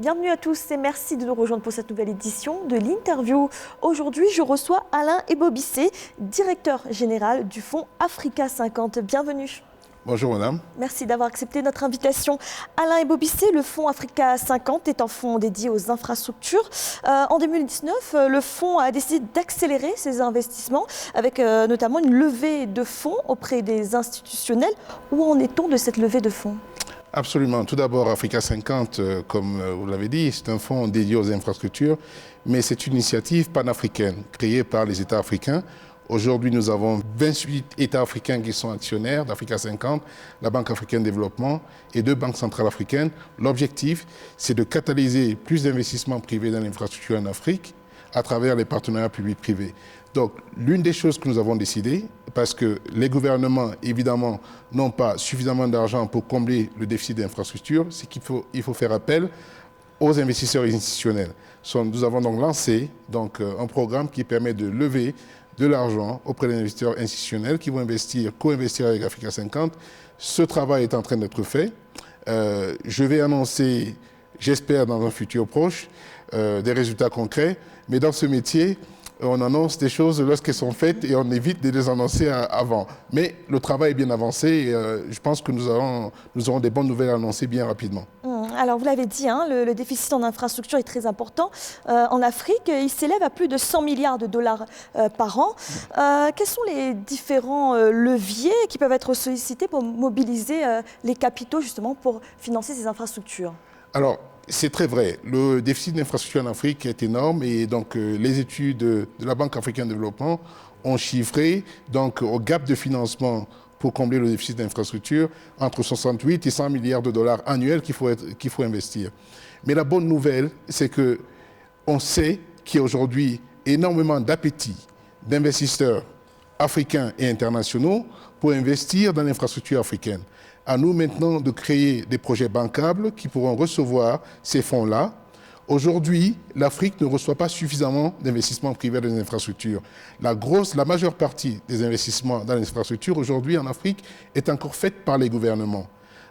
Bienvenue à tous et merci de nous rejoindre pour cette nouvelle édition de l'interview. Aujourd'hui, je reçois Alain Ebobissé, directeur général du fonds Africa 50. Bienvenue. Bonjour madame. Merci d'avoir accepté notre invitation. Alain Ebobissé, le fonds Africa 50 est un fonds dédié aux infrastructures. En 2019, le fonds a décidé d'accélérer ses investissements avec notamment une levée de fonds auprès des institutionnels. Où en est-on de cette levée de fonds ? Absolument. Tout d'abord, Africa 50, comme vous l'avez dit, c'est un fonds dédié aux infrastructures, mais c'est une initiative panafricaine créée par les États africains. Aujourd'hui, nous avons 28 États africains qui sont actionnaires d'Africa 50, la Banque africaine de développement et 2 banques centrales africaines. L'objectif, c'est de catalyser plus d'investissements privés dans l'infrastructure en Afrique à travers les partenariats publics-privés. Donc, l'une des choses que nous avons décidé, parce que les gouvernements, évidemment, n'ont pas suffisamment d'argent pour combler le déficit d'infrastructures, c'est qu'il faut faire appel aux investisseurs institutionnels. Nous avons donc lancé un programme qui permet de lever de l'argent auprès des investisseurs institutionnels qui vont co-investir avec Africa 50. Ce travail est en train d'être fait. Je vais annoncer, j'espère dans un futur proche, des résultats concrets, mais dans ce métier, on annonce des choses lorsqu'elles sont faites et on évite de les annoncer avant. Mais le travail est bien avancé et je pense que nous aurons des bonnes nouvelles à annoncer bien rapidement. Alors vous l'avez dit, le déficit en infrastructure est très important. En Afrique, il s'élève à plus de 100 milliards de dollars par an. Quels sont les différents leviers qui peuvent être sollicités pour mobiliser les capitaux justement pour financer ces infrastructures ? Alors, c'est très vrai. Le déficit d'infrastructure en Afrique est énorme et donc les études de la Banque africaine de développement ont chiffré au gap de financement pour combler le déficit d'infrastructure entre 68 et 100 milliards de dollars annuels qu'il faut investir. Mais la bonne nouvelle, c'est qu'on sait qu'il y a aujourd'hui énormément d'appétit d'investisseurs africains et internationaux pour investir dans l'infrastructure africaine. À nous maintenant de créer des projets bancables qui pourront recevoir ces fonds-là. Aujourd'hui, l'Afrique ne reçoit pas suffisamment d'investissements privés dans les infrastructures. La majeure partie des investissements dans les infrastructures aujourd'hui en Afrique est encore faite par les gouvernements,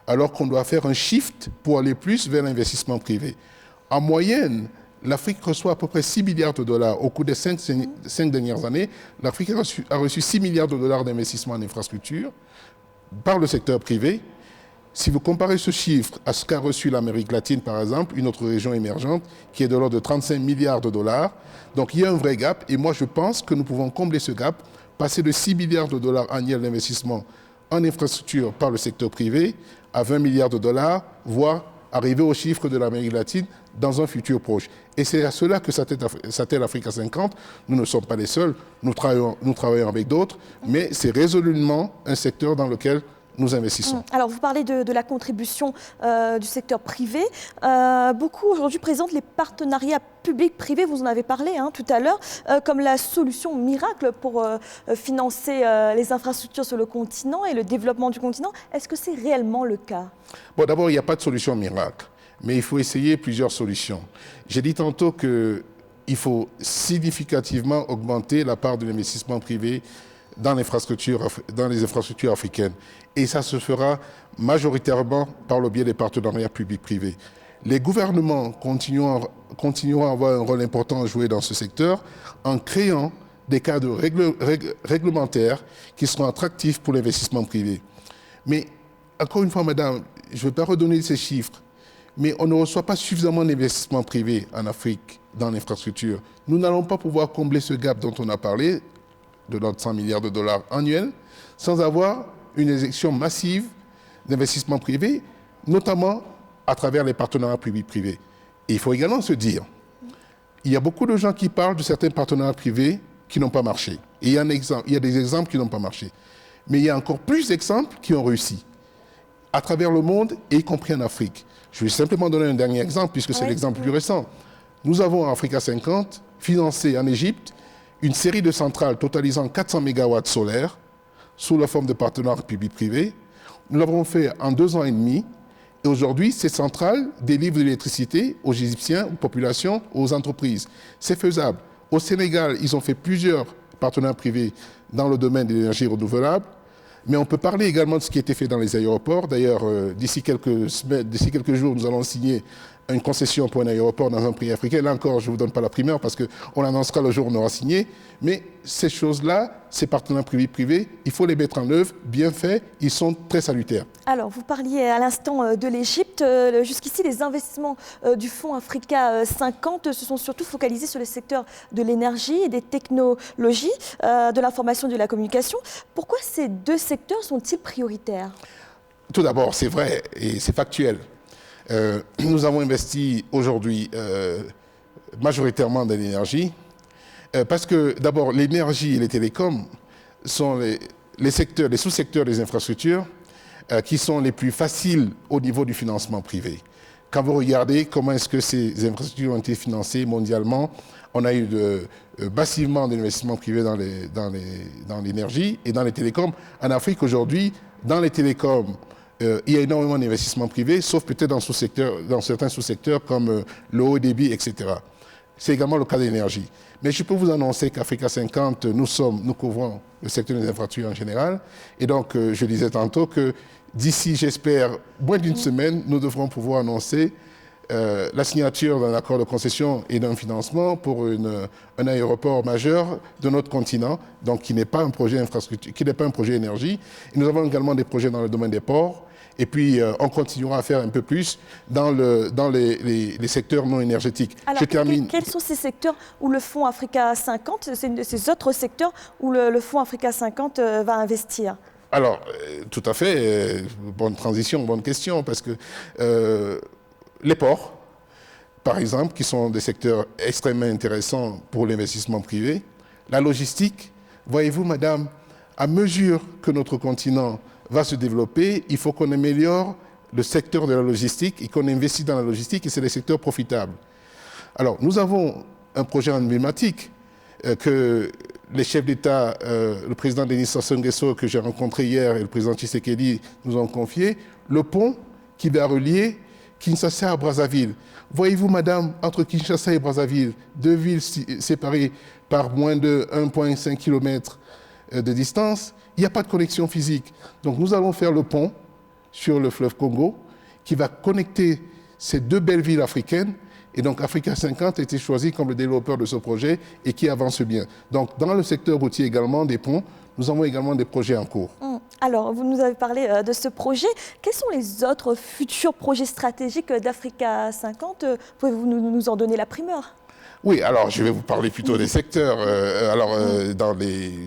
alors qu'on doit faire un shift pour aller plus vers l'investissement privé. En moyenne, l'Afrique reçoit à peu près 6 milliards de dollars. Au cours des 5 dernières années, l'Afrique a reçu 6 milliards de dollars d'investissements en infrastructures par le secteur privé. Si vous comparez ce chiffre à ce qu'a reçu l'Amérique latine, par exemple, une autre région émergente, qui est de l'ordre de 35 milliards de dollars, donc il y a un vrai gap, et moi je pense que nous pouvons combler ce gap, passer de 6 milliards de dollars annuels d'investissement en infrastructure par le secteur privé à 20 milliards de dollars, voire arriver au chiffre de l'Amérique latine dans un futur proche. Et c'est à cela que s'attelle Africa 50. Nous ne sommes pas les seuls, nous travaillons avec d'autres, mais c'est résolument un secteur dans lequel nous investissons. Alors vous parlez de la contribution du secteur privé. Beaucoup aujourd'hui présentent les partenariats publics-privés, vous en avez parlé tout à l'heure, comme la solution miracle pour financer les infrastructures sur le continent et le développement du continent. Est-ce que c'est réellement le cas ? Bon, d'abord, il n'y a pas de solution miracle, mais il faut essayer plusieurs solutions. J'ai dit tantôt qu'il faut significativement augmenter la part de l'investissement privé dans les infrastructures africaines. Et ça se fera majoritairement par le biais des partenariats publics-privés. Les gouvernements continueront à avoir un rôle important à jouer dans ce secteur en créant des cadres réglementaires qui seront attractifs pour l'investissement privé. Mais, encore une fois, madame, je ne vais pas redonner ces chiffres, mais on ne reçoit pas suffisamment d'investissement privé en Afrique dans l'infrastructure. Nous n'allons pas pouvoir combler ce gap dont on a parlé, de l'ordre de 100 milliards de dollars annuels, sans avoir une injection massive d'investissement privé, notamment à travers les partenariats publics-privés. Et il faut également se dire, il y a beaucoup de gens qui parlent de certains partenariats privés qui n'ont pas marché. Et il y a des exemples qui n'ont pas marché. Mais il y a encore plus d'exemples qui ont réussi à travers le monde, et y compris en Afrique. Je vais simplement donner un dernier exemple, puisque c'est l'exemple plus récent. Nous avons en Africa 50 financé en Égypte une série de centrales totalisant 400 mégawatts solaires sous la forme de partenariats publics-privés. Nous l'avons fait en 2 ans et demi. Et aujourd'hui, ces centrales délivrent de l'électricité aux Égyptiens, aux populations, aux entreprises. C'est faisable. Au Sénégal, ils ont fait plusieurs partenariats privés dans le domaine de l'énergie renouvelable. Mais on peut parler également de ce qui a été fait dans les aéroports. D'ailleurs, d'ici quelques jours, nous allons signer une concession pour un aéroport dans un pays africain. Là encore, je ne vous donne pas la primeur parce qu'on l'annoncera le jour où on aura signé. Mais ces choses-là, ces partenariats privés, il faut les mettre en œuvre, bien faits, ils sont très salutaires. Alors, vous parliez à l'instant de l'Égypte. Jusqu'ici, les investissements du Fonds Africa 50 se sont surtout focalisés sur le secteur de l'énergie et des technologies, de l'information et de la communication. Pourquoi ces deux secteurs sont-ils prioritaires? Tout d'abord, c'est vrai et c'est factuel. Nous avons investi aujourd'hui majoritairement dans l'énergie parce que d'abord l'énergie et les télécoms sont les secteurs, les sous-secteurs des infrastructures qui sont les plus faciles au niveau du financement privé. Quand vous regardez comment est-ce que ces infrastructures ont été financées mondialement, on a eu massivement d'investissements privés dans l'énergie et dans les télécoms. En Afrique aujourd'hui, dans les télécoms, il y a énormément d'investissements privés, sauf peut-être dans certains sous-secteurs comme le haut débit, etc. C'est également le cas de l'énergie. Mais je peux vous annoncer qu'Africa 50, nous couvrons le secteur des infrastructures en général. Et donc, je disais tantôt que d'ici, j'espère, moins d'une semaine, nous devrons pouvoir annoncer la signature d'un accord de concession et d'un financement pour un aéroport majeur de notre continent, donc qui n'est pas un projet infrastructure, qui n'est pas un projet énergie. Et nous avons également des projets dans le domaine des ports. Et puis, on continuera à faire un peu plus dans les secteurs non énergétiques. Alors, quels sont ces secteurs où le Fonds Africa 50, ces autres secteurs où le Fonds Africa 50 va investir? Alors, tout à fait, bonne transition, bonne question, parce que les ports, par exemple, qui sont des secteurs extrêmement intéressants pour l'investissement privé, la logistique, voyez-vous, madame, à mesure que notre continent va se développer, il faut qu'on améliore le secteur de la logistique et qu'on investisse dans la logistique, et c'est des secteurs profitables. Alors, nous avons un projet emblématique que les chefs d'État, le président Denis Sassou Nguesso, que j'ai rencontré hier, et le président Tshisekedi nous ont confié, le pont qui va relier Kinshasa à Brazzaville. Voyez-vous, madame, entre Kinshasa et Brazzaville, deux villes séparées par moins de 1,5 km de distance, il n'y a pas de connexion physique. Donc nous allons faire le pont sur le fleuve Congo qui va connecter ces deux belles villes africaines. Et donc Africa 50 a été choisi comme le développeur de ce projet et qui avance bien. Donc dans le secteur routier également, des ponts, nous avons également des projets en cours. Alors, vous nous avez parlé de ce projet. Quels sont les autres futurs projets stratégiques d'Africa 50? Pouvez-vous nous en donner la primeur? Oui, alors je vais vous parler plutôt des secteurs.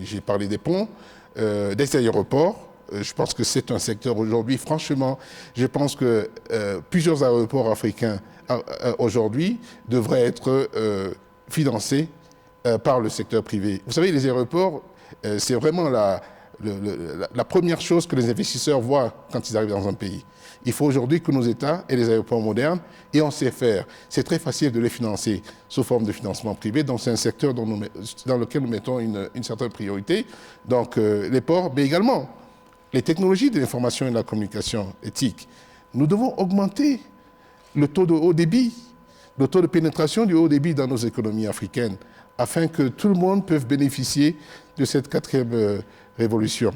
J'ai parlé des ponts, des aéroports. Je pense que c'est un secteur aujourd'hui, franchement, je pense que plusieurs aéroports africains aujourd'hui devraient être financés par le secteur privé. Vous savez, les aéroports, c'est vraiment la première chose que les investisseurs voient quand ils arrivent dans un pays. Il faut aujourd'hui que nos États aient des aéroports modernes et on sait faire. C'est très facile de les financer sous forme de financement privé. Donc c'est un secteur dans lequel nous mettons une certaine priorité. Donc les ports, mais également les technologies de l'information et de la communication éthique. Nous devons augmenter le taux de haut débit, le taux de pénétration du haut débit dans nos économies africaines, afin que tout le monde puisse bénéficier de cette quatrième révolution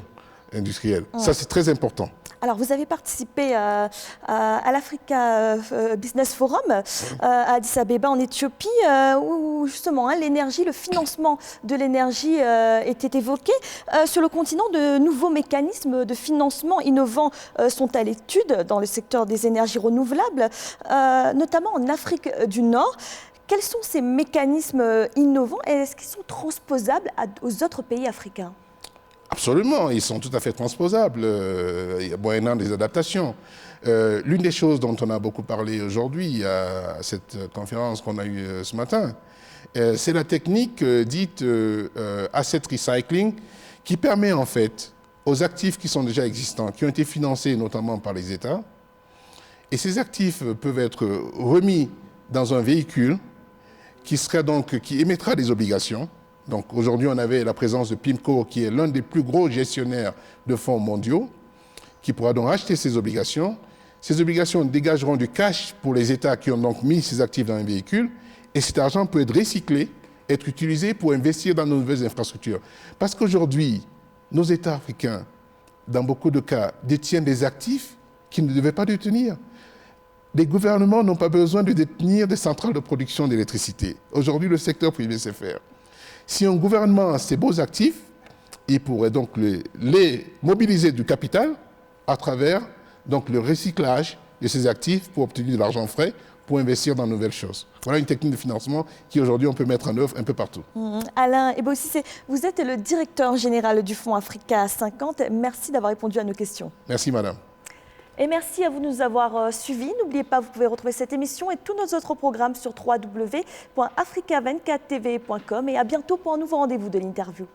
industrielle. Ça, c'est très important. Alors, vous avez participé à l'Africa Business Forum à Addis Abeba, en Éthiopie, où justement l'énergie, le financement de l'énergie était évoqué. Sur le continent, de nouveaux mécanismes de financement innovants sont à l'étude dans le secteur des énergies renouvelables, notamment en Afrique du Nord. Quels sont ces mécanismes innovants et est-ce qu'ils sont transposables aux autres pays africains ? Absolument, ils sont tout à fait transposables, moyennant des adaptations. L'une des choses dont on a beaucoup parlé aujourd'hui à cette conférence qu'on a eue ce matin, c'est la technique dite asset recycling qui permet en fait aux actifs qui sont déjà existants, qui ont été financés notamment par les États, et ces actifs peuvent être remis dans un véhicule qui émettra des obligations. Donc aujourd'hui, on avait la présence de PIMCO, qui est l'un des plus gros gestionnaires de fonds mondiaux, qui pourra donc acheter ces obligations. Ces obligations dégageront du cash pour les États qui ont donc mis ces actifs dans un véhicule, et cet argent peut être recyclé, être utilisé pour investir dans de nouvelles infrastructures. Parce qu'aujourd'hui, nos États africains, dans beaucoup de cas, détiennent des actifs qu'ils ne devaient pas détenir. les gouvernements n'ont pas besoin de détenir des centrales de production d'électricité. Aujourd'hui, le secteur privé sait faire. Si un gouvernement a ces beaux actifs, il pourrait donc les mobiliser du capital à travers donc, le recyclage de ces actifs pour obtenir de l'argent frais pour investir dans de nouvelles choses. Voilà une technique de financement qui aujourd'hui on peut mettre en œuvre un peu partout. Alain Ebossissé, vous êtes le directeur général du Fonds Africa 50. Merci d'avoir répondu à nos questions. Merci madame. Et merci à vous de nous avoir suivis. N'oubliez pas, vous pouvez retrouver cette émission et tous nos autres programmes sur www.africa24tv.com et à bientôt pour un nouveau rendez-vous de l'interview.